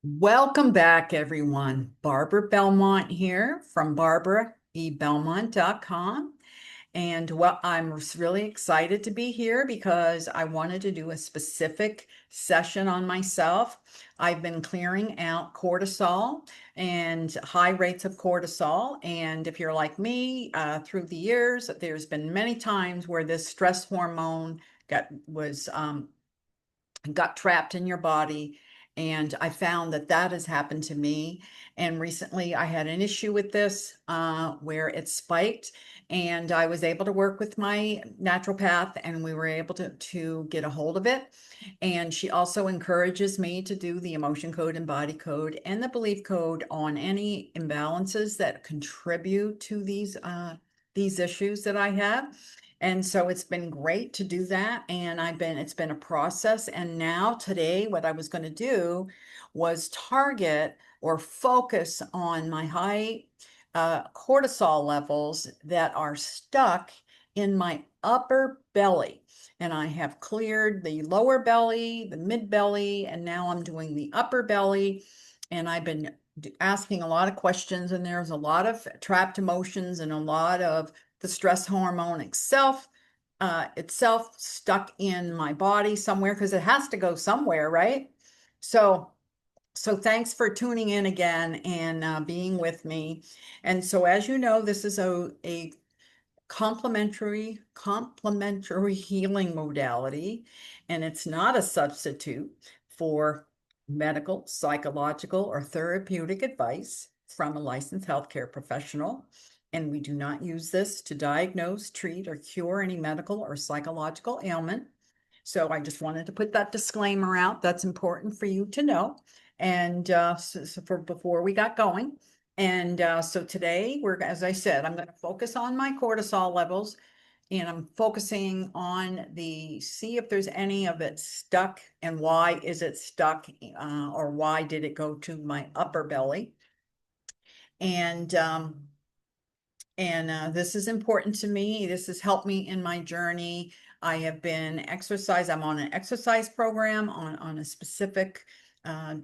Welcome back, everyone. Barbara Belmont here from barbaraebelmont.com. And I'm really excited to be here because I wanted to do a specific session on myself. I've been clearing out cortisol and high rates of cortisol. And if you're like me, through the years, there's been many times where this stress hormone got trapped in your body. And I found that that has happened to me. And recently I had an issue with this where it spiked. And I was able to work with my naturopath and we were able to get a hold of it. And she also encourages me to do the emotion code and body code and the belief code on any imbalances that contribute to these issues that I have. And so it's been great to do that. And it's been a process. And now today, what I was going to do was target or focus on my high cortisol levels that are stuck in my upper belly. And I have cleared the lower belly, the mid belly, and now I'm doing the upper belly. And I've been asking a lot of questions, and there's a lot of trapped emotions and a lot of the stress hormone itself stuck in my body somewhere because it has to go somewhere, right? So, so thanks for tuning in again and being with me. And so, as you know, this is a complementary healing modality, and it's not a substitute for medical, psychological, or therapeutic advice from a licensed healthcare professional. And we do not use this to diagnose, treat, or cure any medical or psychological ailment. So I just wanted to put that disclaimer out. That's important for you to know. And so for before we got going. And so today as I said, I'm going to focus on my cortisol levels and I'm focusing on see if there's any of it stuck and why is it stuck or why did it go to my upper belly. And, this is important to me. This has helped me in my journey. I'm on an exercise program on a specific uh,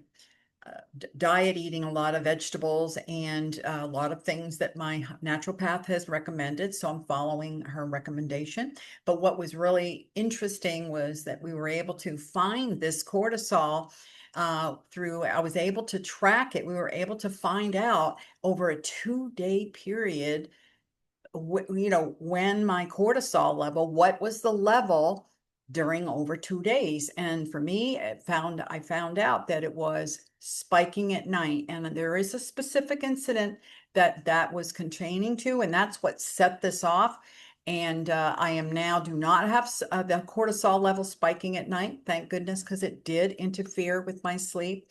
diet, eating a lot of vegetables and a lot of things that my naturopath has recommended. So I'm following her recommendation. But what was really interesting was that we were able to find this cortisol I was able to track it. We were able to find out over a 2-day period, when my cortisol level, what was the level during over 2 days. And for me, I found out that it was spiking at night. And there is a specific incident that was containing to, and that's what set this off. And I am now do not have the cortisol level spiking at night, thank goodness, because it did interfere with my sleep.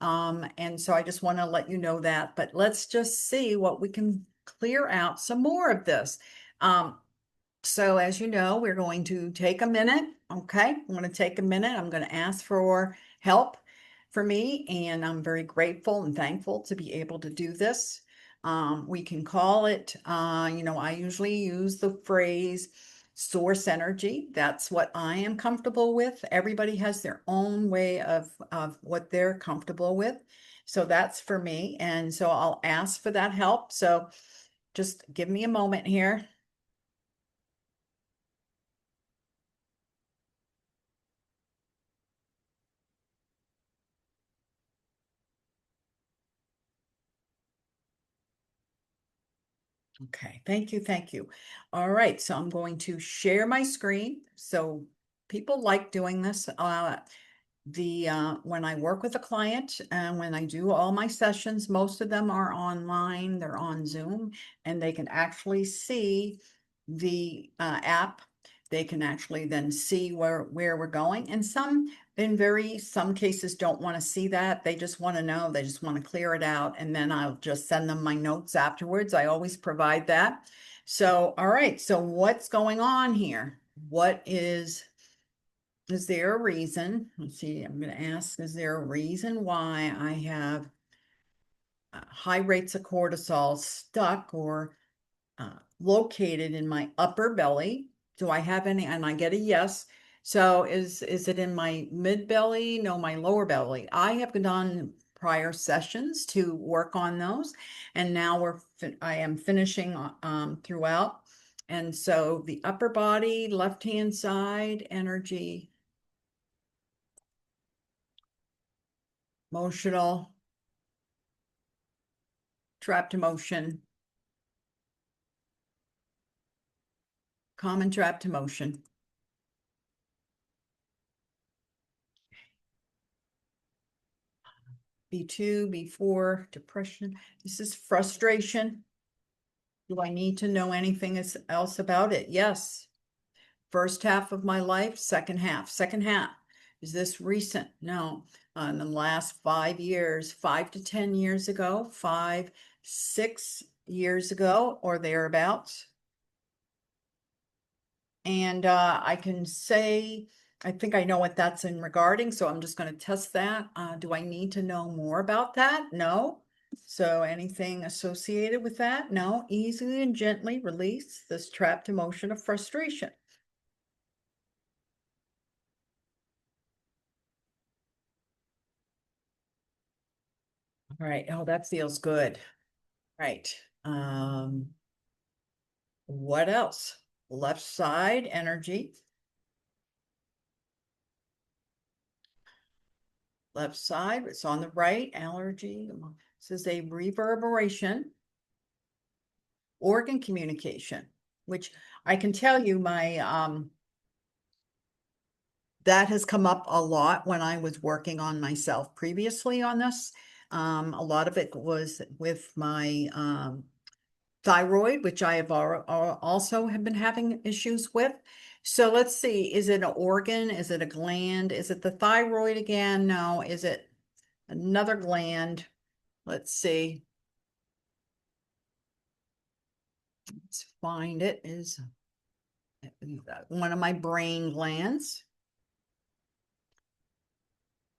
And so I just want to let you know that, but let's just see what we can clear out some more of this. Um, so as you know, we're going to take a minute. Okay, I'm going to take a minute. I'm going to ask for help for me, and I'm very grateful and thankful to be able to do this. We can call it, I usually use the phrase source energy. That's what I am comfortable with. Everybody has their own way of what they're comfortable with. So that's for me. And so I'll ask for that help. So just give me a moment here. Okay, thank you, thank you. All right, so I'm going to share my screen. So people like doing this. When I work with a client and when I do all my sessions, most of them are online, they're on Zoom, and they can actually see the app. They can actually then see where we're going. And some cases don't want to see that. They just want to know, they just want to clear it out. And then I'll just send them my notes afterwards. I always provide that. So, all right. So what's going on here? Is there a reason? Let's see, I'm going to ask, is there a reason why I have high rates of cortisol stuck or located in my upper belly? Do I have any? And I get a yes. So is it in my mid belly? No, my lower belly. I have done prior sessions to work on those. And now I am finishing throughout. And so the upper body, left-hand side, energy, emotional, trapped emotion, common trapped emotion. B2, B4, depression. This is frustration. Do I need to know anything else about it? Yes. First half of my life, second half. Second half. Is this recent? No. In the last 5 years, 5 to 10 years ago, 6 years ago, or thereabouts. And I can say, I think I know what that's in regarding, so I'm just going to test that. Do I need to know more about that? No. So anything associated with that? No. Easily and gently release this trapped emotion of frustration. All right. Oh, that feels good. Right. What else? Left side energy. Left side, it's on the right, allergy. This is a reverberation, organ communication, which I can tell you that has come up a lot when I was working on myself previously on this. A lot of it was with my thyroid, which I have also have been having issues with. So let's see, is it an organ? Is it a gland? Is it the thyroid again? No. Is it another gland? Let's see. Let's find it. Is one of my brain glands.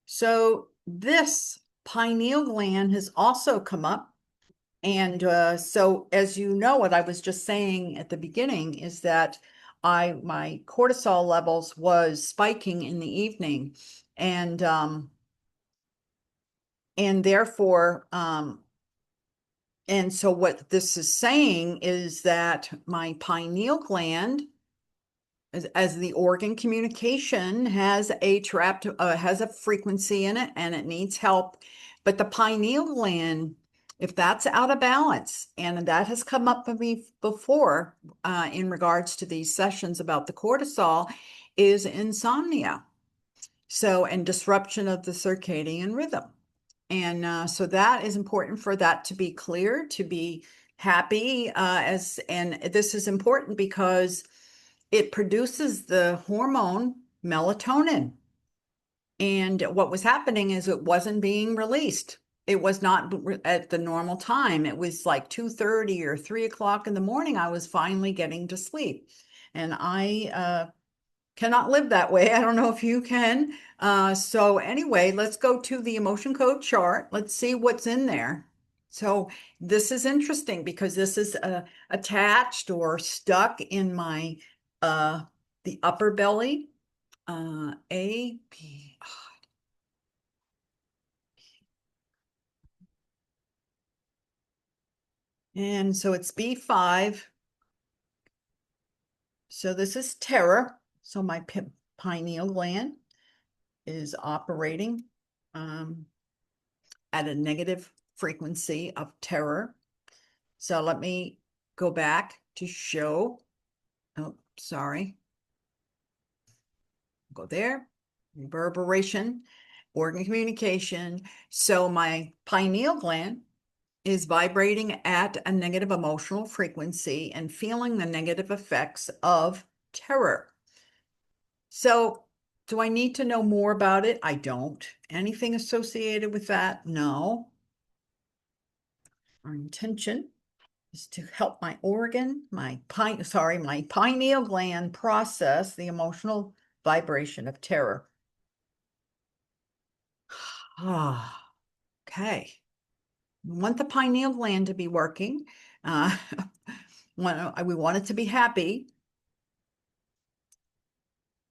So this pineal gland has also come up. And so as you know, what I was just saying at the beginning is that my cortisol levels was spiking in the evening. And therefore, and so what this is saying is that my pineal gland, as the organ communication, has a frequency in it, and it needs help. But the pineal gland, if that's out of balance, and that has come up for me before in regards to these sessions about the cortisol, is insomnia. So, and disruption of the circadian rhythm. And so that is important for that to be clear, to be happy. And this is important because it produces the hormone melatonin. And what was happening is it wasn't being released. It was not at the normal time. It was like 2:30 or 3 o'clock in the morning. I was finally getting to sleep. And I cannot live that way. I don't know if you can. So anyway, let's go to the emotion code chart. Let's see what's in there. So this is interesting because this is attached or stuck in my the upper belly. A, B. And so it's B5. So this is terror. So my pineal gland is operating at a negative frequency of terror. So let me go back to show. Oh, sorry. Go there. Reverberation, organ communication. So my pineal gland is vibrating at a negative emotional frequency and feeling the negative effects of terror. So do I need to know more about it? I don't. Anything associated with that? No. Our intention is to help my organ, my pineal gland process the emotional vibration of terror. Ah, okay. We want the pineal gland to be working. We want it to be happy.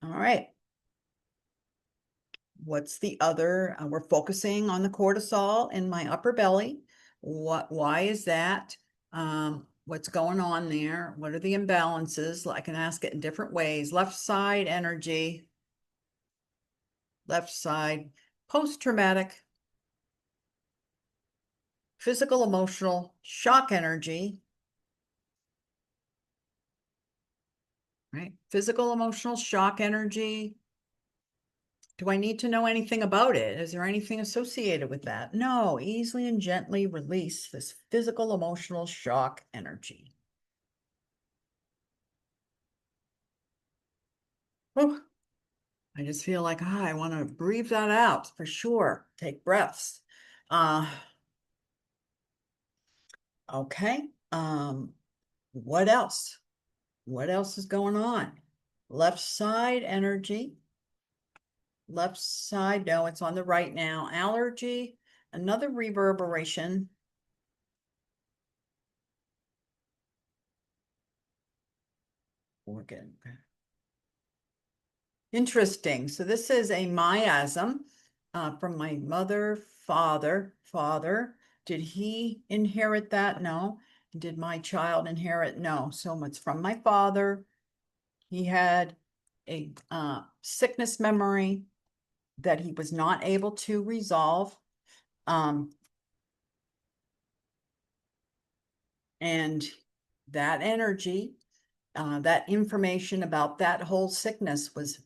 All right. what's the other? We're focusing on the cortisol in my upper belly. Why is that? What's going on there? What are the imbalances? I can ask it in different ways. Left side energy, left side, post-traumatic, physical, emotional, shock energy, right? Physical, emotional, shock energy. Do I need to know anything about it? Is there anything associated with that? No, easily and gently release this physical, emotional shock energy. Whew. I just feel like, I want to breathe that out for sure. Take breaths. Uh, okay. What else? What else is going on? Left side energy. Left side, no, it's on the right now. Allergy, another reverberation. Organ. Interesting. So this is a miasm from my father. Did he inherit that? No. Did my child inherit? No. So it's from my father. He had a sickness memory that he was not able to resolve. Um, and that energy, that information about that whole sickness was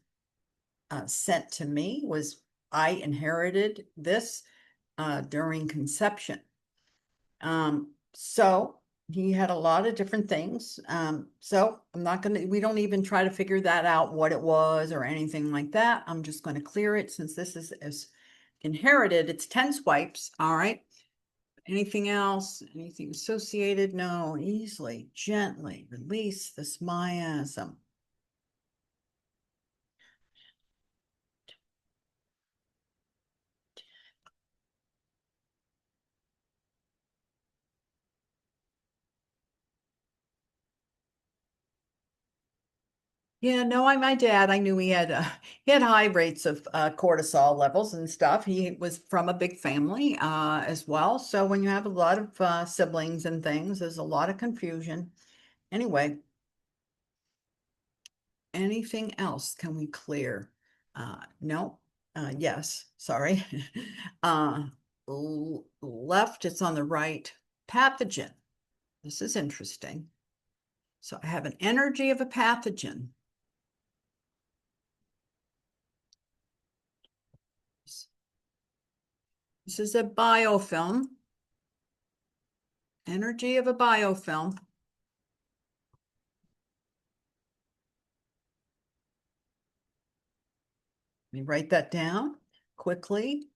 sent to me, was I inherited this during conception. So he had a lot of different things. So I'm not going to, we don't even try to figure that out, what it was or anything like that. I'm just going to clear it since this is inherited. It's 10 swipes. All right. Anything else? Anything associated? No, easily, gently release this miasm. Yeah, no, my dad, I knew he had high rates of cortisol levels and stuff. He was from a big family as well. So when you have a lot of siblings and things, there's a lot of confusion. Anyway, anything else can we clear? No, yes, sorry. Left, it's on the right. Pathogen. This is interesting. So I have an energy of a pathogen. This is a biofilm. Energy of a biofilm. Let me write that down quickly.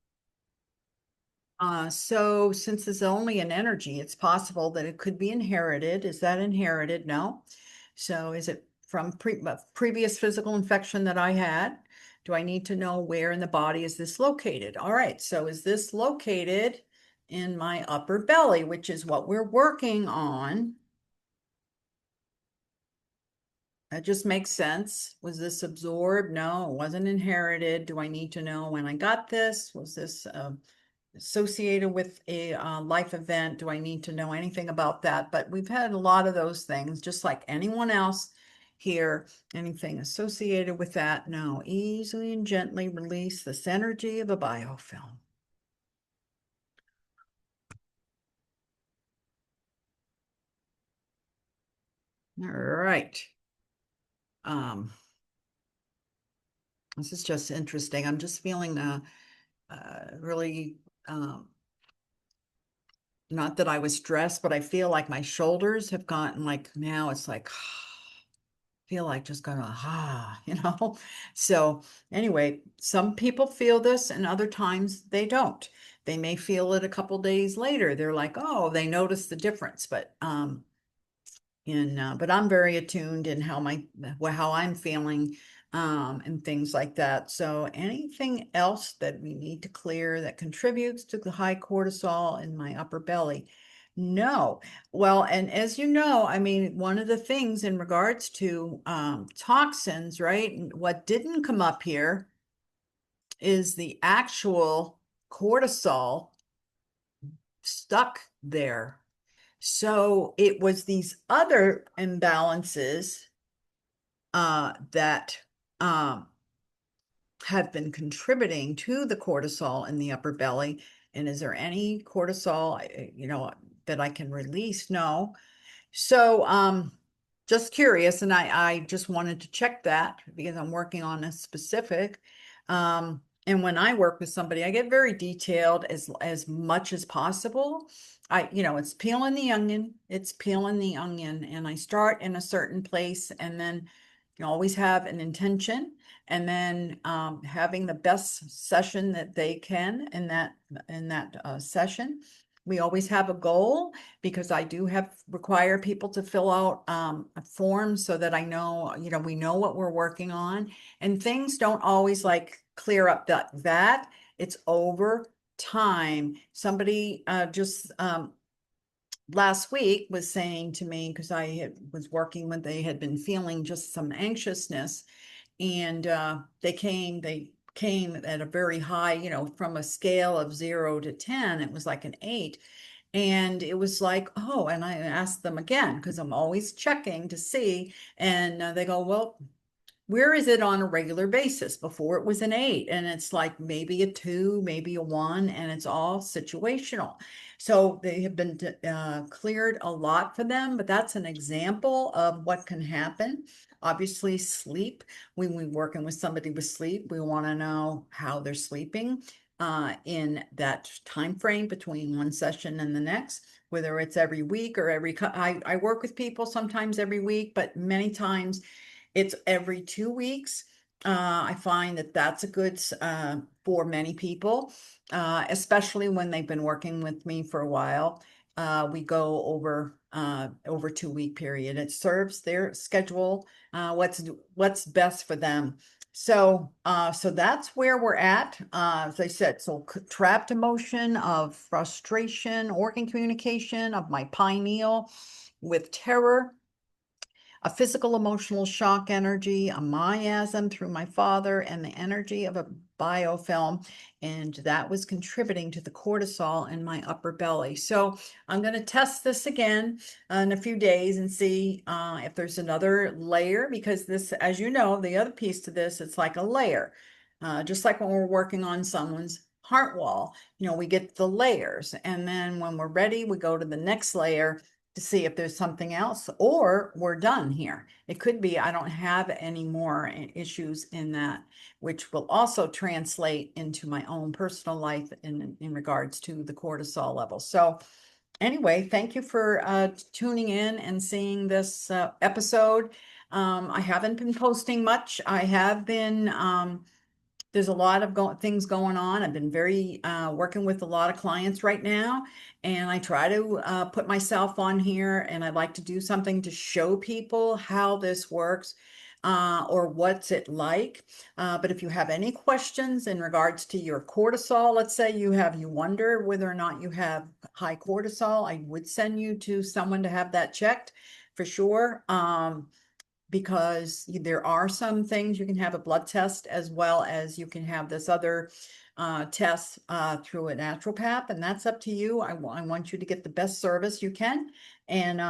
So since it's only an energy, it's possible that it could be inherited. Is that inherited? No. So is it from previous physical infection that I had? Do I need to know where in the body is this located? All right. So is this located in my upper belly, which is what we're working on? That just makes sense. Was this absorbed? No, it wasn't inherited. Do I need to know when I got this? Was this associated with a life event? Do I need to know anything about that? But we've had a lot of those things, just like anyone else here. Anything associated with that? No. Easily and gently release this energy of a biofilm. All right. Um, this is just interesting. I'm just feeling really not that I was stressed, but I feel like my shoulders have gotten like now it's like feel like just going So anyway, some people feel this and other times they don't. They may feel it a couple days later. They're like, oh, they notice the difference. But I'm very attuned in how I'm feeling and things like that. So anything else that we need to clear that contributes to the high cortisol in my upper belly? No. Well, and as you know, I mean, one of the things in regards to toxins, right? What didn't come up here is the actual cortisol stuck there. So it was these other imbalances that have been contributing to the cortisol in the upper belly. And is there any cortisol, that I can release? No. So, just curious, and I just wanted to check that because I'm working on a specific. And when I work with somebody, I get very detailed as much as possible. It's peeling the onion, and I start in a certain place, and then you always have an intention, and then having the best session that they can in that session. We always have a goal because I do require people to fill out a form so that I know, we know what we're working on, and things don't always like clear up that. It's over time. Somebody just last week was saying to me, because was working when they had been feeling just some anxiousness, and they came at a very high, from a scale of 0 to 10, it was like an 8. And it was like, oh, and I asked them again, because I'm always checking to see. And they go, well, where is it on a regular basis? Before it was an 8, and it's like maybe a 2, maybe a 1, and it's all situational. So they have been cleared a lot for them, but that's an example of what can happen. Obviously, sleep. When we're working with somebody with sleep, we want to know how they're sleeping in that time frame between one session and the next, whether it's every week or I work with people sometimes every week, but many times it's every 2 weeks. I find that that's a good for many people, especially when they've been working with me for a while. We go over 2 week period. It serves their schedule, what's best for them. So that's where we're at. As I said, so trapped emotion of frustration, organ communication of my pineal with terror, a physical emotional shock energy, a miasm through my father, and the energy of a biofilm. And that was contributing to the cortisol in my upper belly. So I'm going to test this again in a few days and see if there's another layer, because this, as you know, the other piece to this, it's like a layer. Just like when we're working on someone's heart wall, we get the layers. And then when we're ready, we go to the next layer to see if there's something else, or we're done here. It could be I don't have any more issues in that, which will also translate into my own personal life in regards to the cortisol level. So anyway, thank you for tuning in and seeing this episode. I haven't been posting much. I have been there's a lot of things going on. I've been very working with a lot of clients right now, and I try to put myself on here, and I'd like to do something to show people how this works, or what's it like. But if you have any questions in regards to your cortisol, let's say you wonder whether or not you have high cortisol, I would send you to someone to have that checked for sure. Because there are some things you can have a blood test, as well as you can have this other test through a naturopath, and that's up to you. I want you to get the best service you can, and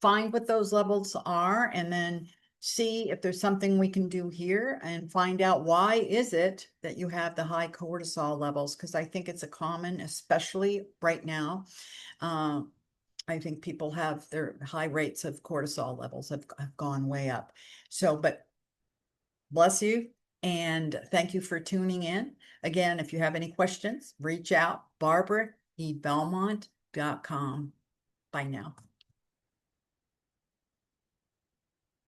find what those levels are, and then see if there's something we can do here, and find out why is it that you have the high cortisol levels, because I think it's a common, especially right now. I think people have their high rates of cortisol levels have gone way up. So, but bless you, and thank you for tuning in. Again, if you have any questions, reach out, barbaraebelmont.com. Bye now.